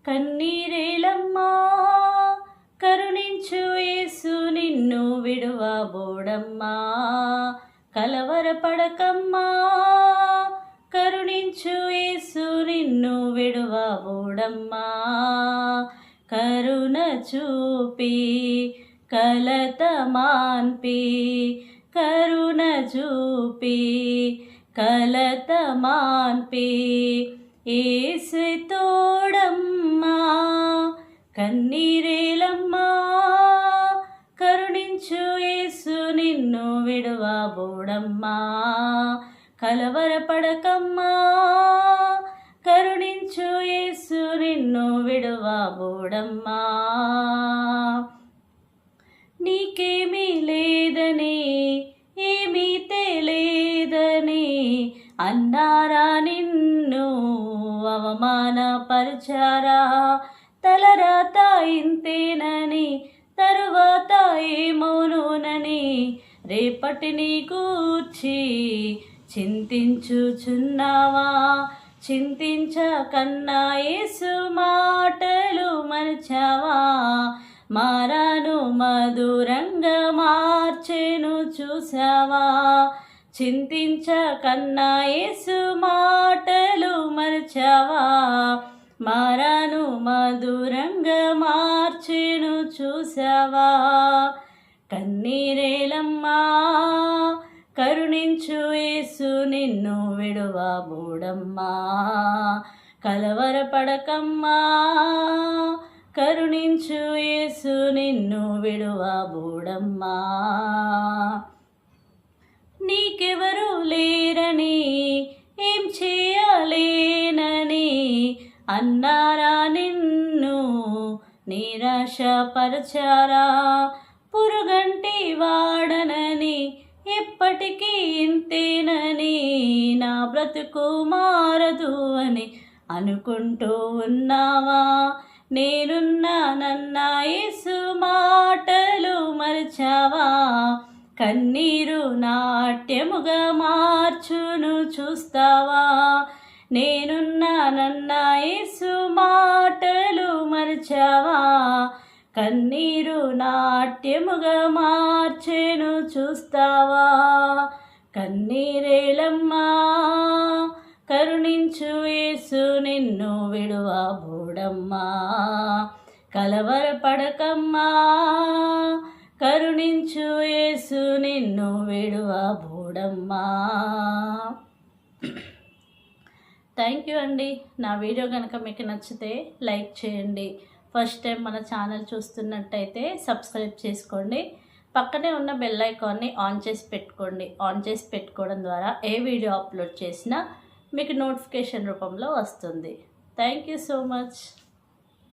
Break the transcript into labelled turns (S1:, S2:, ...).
S1: కన్నీరేలమ్మా కరుణించు యేసు నిన్ను విడువబోడమ్మా. కలవరపడకమ్మా కరుణించు యేసు నిన్ను విడువబోడమ్మా. కరుణ చూపి కలత మాన్పి కరుణ చూపి కలత మాన్పి యేసు తోడమ్మా. కన్నీరేలమ్మా కరుణించు యేసు నిన్ను విడువబోడమ్మా. కలవరపడకమ్మా కరుణించు యేసు నిన్ను విడువబోడమ్మా. నీకేమీ లేదని ఏమీ తెలియదని అన్నారా నిన్ను అవమానపరిచారా. తలరాత ఇంతేనని తరువాత ఏమోనని రేపటిని గూర్చి చింతించుచున్నావా. చింతించకన్నా యేసు మాటలు మరచావా. మారాను మధురంగా మార్చెను చూసావా. చింతించకన్నా యేసు మాటలు మరచావా. మారాను మధురంగా మార్చెను చూసావా. కన్నీరేలమ్మా కరుణించు యేసు నిన్ను విడువబోడమ్మా. కలవరపడకమ్మా కరుణించు యేసు నిన్ను విడువబోడమ్మా. నీకెవరు లేరని ఏం చేయలేనని అన్నారా నిన్ను నిరాశపరచారా. పురుగంటి వాడనని ఎప్పటికీ ఇంతేనని నా బ్రతుకు మారదు అని అనుకుంటూ ఉన్నావా. నేనున్నానన్నా యేసు మాటలు మరచావా. కన్నీరు నాట్యముగా మార్చును చూస్తావా. నేనున్నానన్నా యేసు మాటలు మరచావా. కన్నీరు నాట్యముగా మార్చెను చూస్తావా. కన్నీరేలమ్మా కరుణించు యేసు నిన్ను విడువబోడమ్మా. కలవరపడకమ్మా కరుణించు యేసు నిన్ను విడువబోడమ్మా. థ్యాంక్ యూ అండి. నా వీడియో కనుక మీకు నచ్చితే లైక్ చేయండి. ఫస్ట్ టైం మన ఛానల్ చూస్తున్నట్టయితే సబ్స్క్రైబ్ చేసుకోండి. పక్కనే ఉన్న బెల్ ఐకాన్ని ఆన్ చేసి పెట్టుకోండి. ఆన్ చేసి పెట్టుకోవడం ద్వారా ఏ వీడియో అప్లోడ్ చేసినా మీకు నోటిఫికేషన్ రూపంలో వస్తుంది. Thank you so much.